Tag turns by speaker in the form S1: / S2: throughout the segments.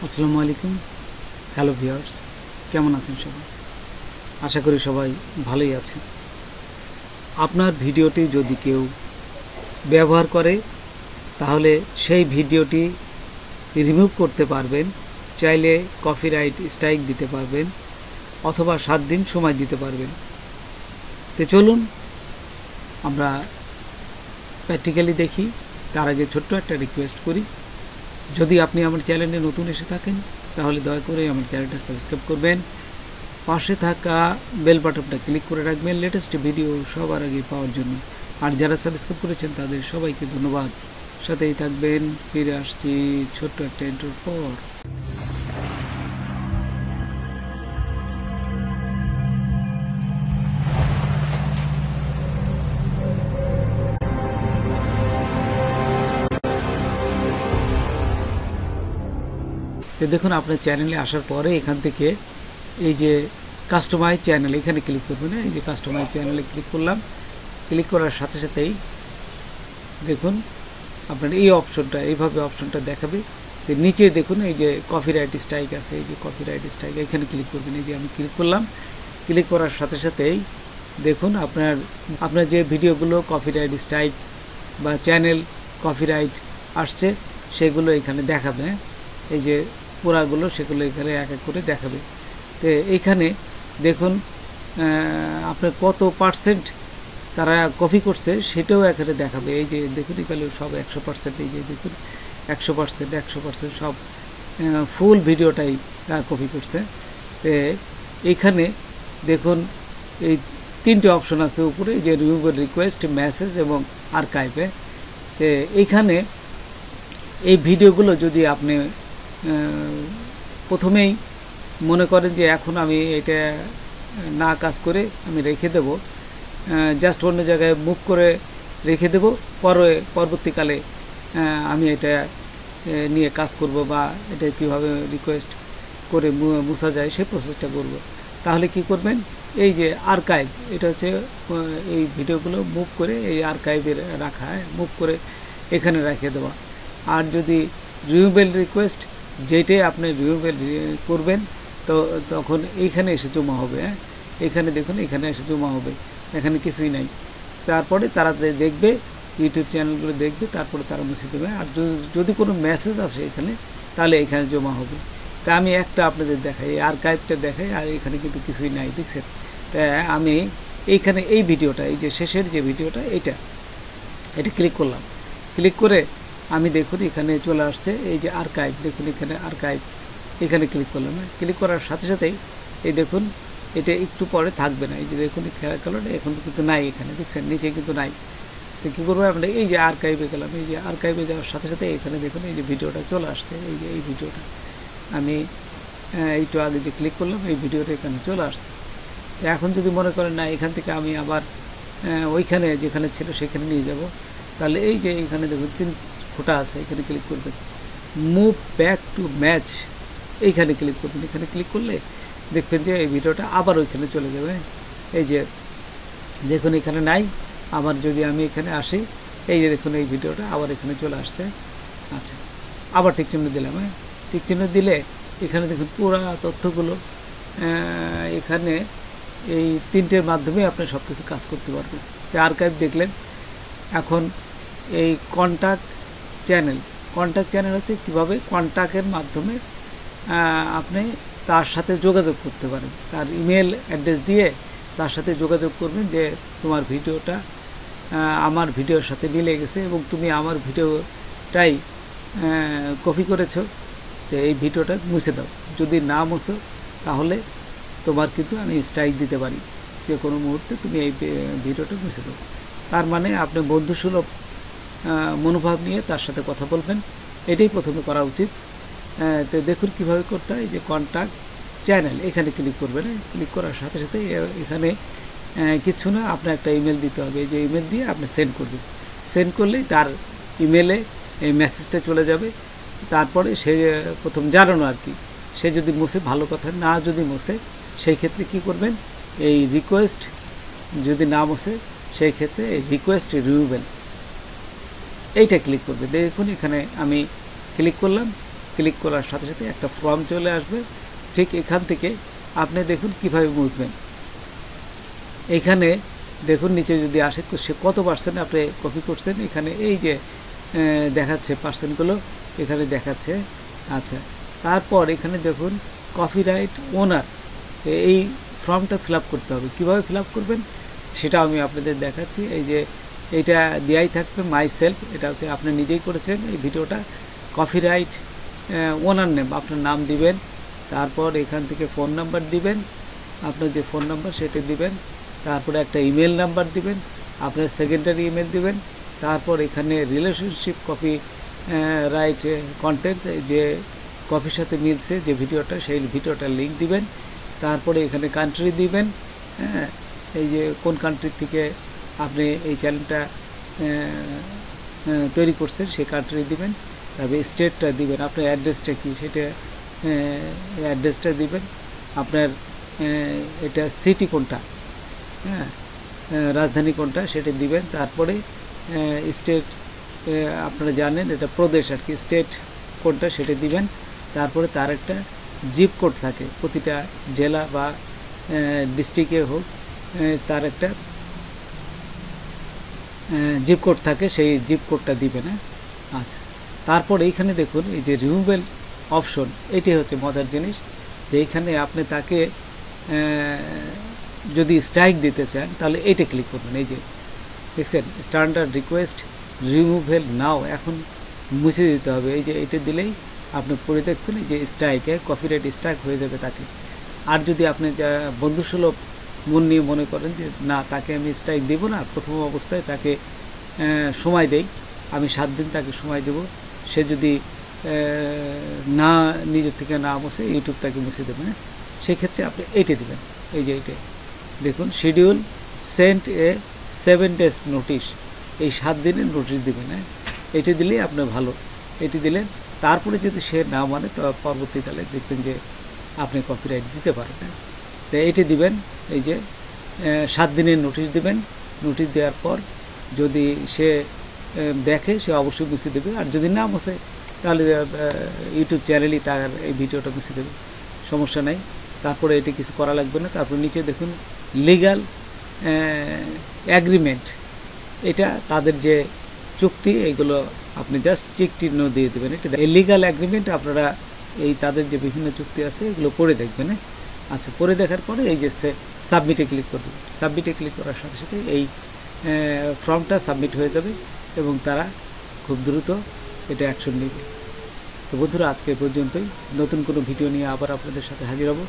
S1: আসসালামু আলাইকুম। Hello viewers, কেমন আছেন সবাই? আশা করি সবাই ভালোই আছেন। আপনার ভিডিওটি যদি কেউ ব্যবহার করে তাহলে সেই ভিডিওটি রিমুভ করতে পারবেন, চাইলে কপিরাইট স্ট্রাইক দিতে পারবেন অথবা 7 দিন সময় দিতে পারবেন। তো চলুন আমরা প্র্যাকটিক্যালি দেখি। তার আগে ছোট্ট একটা রিকোয়েস্ট করি, যদি আপনি আমার চ্যানেলে নতুন এসে থাকেন তাহলে দয়া করে আমার চ্যানেলটা সাবস্ক্রাইব করবেন, পাশে থাকা বেল বাটনটা ক্লিক করে রাখবেন লেটেস্ট ভিডিও সবার আগে পাওয়ার জন্য। আর যারা সাবস্ক্রাইব করেছেন তাদের সবাইকে ধন্যবাদ। সাথেই থাকবেন। ফিরে আসছি ছোট্ট একটা ইন্ট্রোর পর। তো দেখুন, আপনার চ্যানেলে আসার পরে এখান থেকে এই যে কাস্টমাইজ চ্যানেল এখানে ক্লিক করবেন। এই যে কাস্টমাইজ চ্যানেলে ক্লিক করলাম। ক্লিক করার সাথে সাথেই দেখুন আপনার এই অপশনটা, এইভাবে অপশনটা দেখাবে। তো নিচে দেখুন এই যে কপিরাইট স্ট্রাইক আছে, এই যে কপিরাইট স্ট্রাইক এখানে ক্লিক করবেন। এই যে আমি ক্লিক করলাম। ক্লিক করার সাথে সাথেই দেখুন আপনার যে ভিডিওগুলো কপিরাইট স্ট্রাইক বা চ্যানেল কপিরাইট আসছে সেগুলো এখানে দেখাবে। এই যে পুরাগুলো সেগুলো এখানে এক এক করে দেখাবে। তো এইখানে দেখুন আপনার কত পার্সেন্ট তারা কপি করছে সেটাও এখানে দেখাবে। এই যে দেখুন এখানে সব 100%, এই যে দেখুন 100% সব ফুল ভিডিওটাই কপি করছে। তো এইখানে দেখুন এই 3টে অপশন আছে উপরে, যে রিমুভাল, রিকোয়েস্ট, মেসেজ এবং আর্কাইভে। তো এইখানে এই ভিডিওগুলো যদি আপনি প্রথমেই মনে করেন যে এখন আমি এটা না কাজ করে আমি রেখে দেব, জাস্ট অন্য জায়গায় মুভ করে রেখে দেব, পরবর্তীকালে আমি এটা নিয়ে কাজ করব বা এটা কীভাবে রিকোয়েস্ট করে মুছা যায় সেই প্রসেসটা করব, তাহলে কি করবেন, এই যে আর্কাইভ, এটা হচ্ছে এই ভিডিওগুলো মুভ করে এই আর্কাইভে রাখা, মুভ করে এখানে রেখে দেওয়া। আর যদি রিমুভেল রিকোয়েস্ট, যেটাই আপনি রিমুভেল করবেন তো তখন এইখানে এসে জমা হবে। এখানে দেখুন এখানে এসে জমা হবে, এখানে কিছুই নাই। তারপরে তারা দেখবে, ইউটিউব চ্যানেলগুলো দেখবে, তারপরে তারা মুছে দেবে। আর যদি কোনো মেসেজ আসে এখানে তাহলে এখানে জমা হবে। তা আমি একটা আপনাদের দেখাই, এই আর্কাইভটা দেখাই, আর এখানে কিন্তু কিছুই নাই, দেখছেন। তা আমি এইখানে এই ভিডিওটা, এই যে শেষের যে ভিডিওটা এটা ক্লিক করলাম। ক্লিক করে আমি দেখুন এখানে চলে আসছে এই যে আর্কাইভ, দেখুন এখানে আর্কাইভ, এখানে ক্লিক করলাম। ক্লিক করার সাথে সাথেই এই দেখুন এটা একটু পরে থাকবে না। এই যে দেখুন খেয়াল করলেন এখন কিন্তু নাই, এখানে দেখছেন নিচে কিন্তু নাই। তো কী করবো আমরা, এই যে আর্কাইভে গেলাম। এই যে আর্কাইভে যাওয়ার সাথে সাথে এখানে দেখুন এই যে ভিডিওটা চলে আসছে। এই যে এই ভিডিওটা আমি একটু আগে যে ক্লিক করলাম, এই ভিডিওটা এখানে চলে আসছে। এখন যদি মনে করেন না এখান থেকে আমি আবার ওইখানে যেখানে ছিল সেখানে নিয়ে যাব, তাহলে এই যে এখানে দেখুন 3 ফোঁটা আছে, এখানে ক্লিক করবেন। মুভ ব্যাক টু ম্যাচ, এইখানে ক্লিক করবেন। এখানে ক্লিক করলে দেখবেন যে এই ভিডিওটা আবার ওইখানে চলে যাবে। এই যে দেখুন এখানে নাই, আবার যদি আমি এখানে আসি, এই যে দেখুন এই ভিডিওটা আবার এখানে চলে আসছে। আচ্ছা, আবার টিক চিহ্ন দিলাম। টিক চিহ্ন দিলে এখানে দেখুন পুরো তথ্যগুলো এখানে এই 3টের মাধ্যমে আপনি সব কিছু কাজ করতে পারবেন। তো আর্কাইভ দেখলেন। এখন এই কন্ট্যাক্ট চ্যানেল হচ্ছে কীভাবে কন্ট্যাক্টের মাধ্যমে আপনি তার সাথে যোগাযোগ করতে পারেন। তার ইমেল অ্যাড্রেস দিয়ে তার সাথে যোগাযোগ করবেন যে তোমার ভিডিওটা আমার ভিডিওর সাথে মিলে গেছে এবং তুমি আমার ভিডিওটাই কপি করেছো, তো এই ভিডিওটা মুছে দাও। যদি না মুছো তাহলে তোমার কিন্তু আমি স্ট্রাইক দিতে পারি, যে কোনো মুহূর্তে তুমি এই ভিডিওটা মুছে দাও। তার মানে আপনি বন্ধুসুলভ মনোভাব নিয়ে তার সাথে কথা বলবেন, এটাই প্রথমে করা উচিত। তো দেখুন কীভাবে করতে হয়। যে কন্ট্যাক্ট চ্যানেল এখানে ক্লিক করবেন। ক্লিক করার সাথে সাথে এখানে কিছু না, আপনার একটা ইমেল দিতে হবে। এই যে ইমেল দিয়ে আপনি সেন্ড করবেন। সেন্ড করলেই তার ইমেলে এই মেসেজটা চলে যাবে। তারপরে সে প্রথম জানানো আর কি, সে যদি মুছে ভালো কথা, না যদি মুছে সেই ক্ষেত্রে কী করবেন, এই রিকোয়েস্ট যদি না মুছে সেই ক্ষেত্রে এই রিকোয়েস্ট রিমুভেল এইটা ক্লিক করবে। দেখুন এখানে আমি ক্লিক করলাম। ক্লিক করার সাথে সাথে একটা ফর্ম চলে আসবে। ঠিক এখান থেকে আপনি দেখুন কিভাবে বুঝবেন। এখানে দেখুন নিচে যদি আসে সে কত পার্সেন্ট আপনি কপি করছেন, এখানে এই যে দেখাচ্ছে পার্সেন্টগুলো এখানে দেখাচ্ছে। আচ্ছা, তারপর এখানে দেখুন কপিরাইট ওনার, এই ফর্মটা ফিল আপ করতে হবে। কীভাবে ফিল আপ করবেন সেটা আমি আপনাদের দেখাচ্ছি। এই যে এইটা দেওয়াই থাকবে মাই সেলফ, এটা হচ্ছে আপনি নিজেই করেছেন এই ভিডিওটা। কপিরাইট ওনার নেম, আপনার নাম দিবেন, তারপর এখান থেকে ফোন নাম্বার দিবেন, আপনার যে ফোন নাম্বার সেটা দিবেন, তারপরে একটা ইমেল নাম্বার দিবেন, আপনার সেকেন্ডারি ইমেল দিবেন, তারপর এখানে রিলেশনশিপ কপি রাইট কন্টেন্ট, যে কপির সাথে মিলছে যে ভিডিওটা সেই ভিডিওটার লিঙ্ক দিবেন, তারপরে এখানে কান্ট্রি দিবেন, হ্যাঁ, এই যে কোন কান্ট্রি থেকে আপনি এই চ্যানেলটা তৈরি করছেন সেই কান্ট্রি দিবেন, তারপরে স্টেটটা দিবেন, আপনার অ্যাড্রেসটা কী সেটা অ্যাড্রেসটা দিবেন, আপনার এটা সিটি কোনটা, হ্যাঁ, রাজধানী কোনটা সেটা দিবেন, তারপরে স্টেট আপনারা জানেন এটা প্রদেশ আর কি, স্টেট কোনটা সেটা দিবেন, তারপরে তার একটা জিপ কোড থাকে প্রতিটা জেলা বা ডিস্ট্রিক্টে হোক, তার একটা জিপ কোড থাকে, সেই জিপ কোডটা দিবেন। আচ্ছা, তারপর এইখানে দেখুন এই যে রিমুভেল অপশন, এটি হচ্ছে মজার জিনিস, যে এইখানে আপনি তাকে যদি স্ট্রাইক দিতে চান তাহলে এইটা ক্লিক করবেন। এই যে দেখছেন স্ট্যান্ডার্ড রিকোয়েস্ট রিমুভেল নাও, এখন মুছে দিতে হবে। এই যে এটা দিলেই আপনি পড়ে দেখবেন যে স্ট্রাইকে কপিরাইট স্ট্রাইক হয়ে যাবে তাকে। আর যদি আপনি যা বন্ধুসুলভ মন নিয়ে মনে করেন যে না তাকে আমি স্ট্রাইক দেব না, প্রথম অবস্থায় তাকে সময় দেই, আমি 7 দিন তাকে সময় দেব, সে যদি না নিজের থেকে না মুছে ইউটিউব তাকে মুছে দেবে, সেই ক্ষেত্রে আপনি এইটা দেবেন। এই যে এইটা দেখুন schedule sent a 7 days notice, এই 7 দিনের নোটিশ দেবেন। এইটা দিলেই আপনার ভালো, এটি দিলেন। তারপরে যদি সে না মানে তো পরবর্তীকালে দেখবেন যে আপনি কপিরাইট দিতে পারেন। তো এটি দিবেন, এই যে 7 দিনের নোটিশ দিবেন। নোটিশ দেওয়ার পর যদি সে দেখে সে অবশ্যই মুছে দেবে, আর যদি না মুছে তাহলে ইউটিউব চ্যানেলই তার এই ভিডিওটা মুছে দেবে, সমস্যা নাই। তারপরে এটি কিছু করা লাগবে না। তারপর নিচে দেখুন লিগ্যাল অ্যাগ্রিমেন্ট, এটা তাদের যে চুক্তি এইগুলো আপনি জাস্ট টিক চিহ্ন দিয়ে দেবেন। এটা এই লিগ্যাল অ্যাগ্রিমেন্ট আপনারা এই তাদের যে বিভিন্ন চুক্তি আছে এগুলো পড়ে দেখবেন। আচ্ছা, পড়ে দেখার পরে এই যে সাবমিটে ক্লিক করবেন। সাবমিটে ক্লিক করার সাথে সাথে এই ফর্মটা সাবমিট হয়ে যাবে এবং তারা খুব দ্রুত এটা অ্যাকশন নেবে। তো বন্ধুরা আজকে পর্যন্তই, নতুন কোনো ভিডিও নিয়ে আবার আপনাদের সাথে হাজির হব।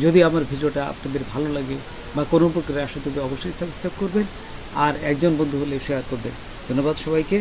S1: যদি আমার ভিডিওটা আপনাদের ভালো লাগে বা কোনো উপকারে আসে তবে অবশ্যই সাবস্ক্রাইব করবেন, আর একজন বন্ধু হলে শেয়ার করবেন। ধন্যবাদ সবাইকে।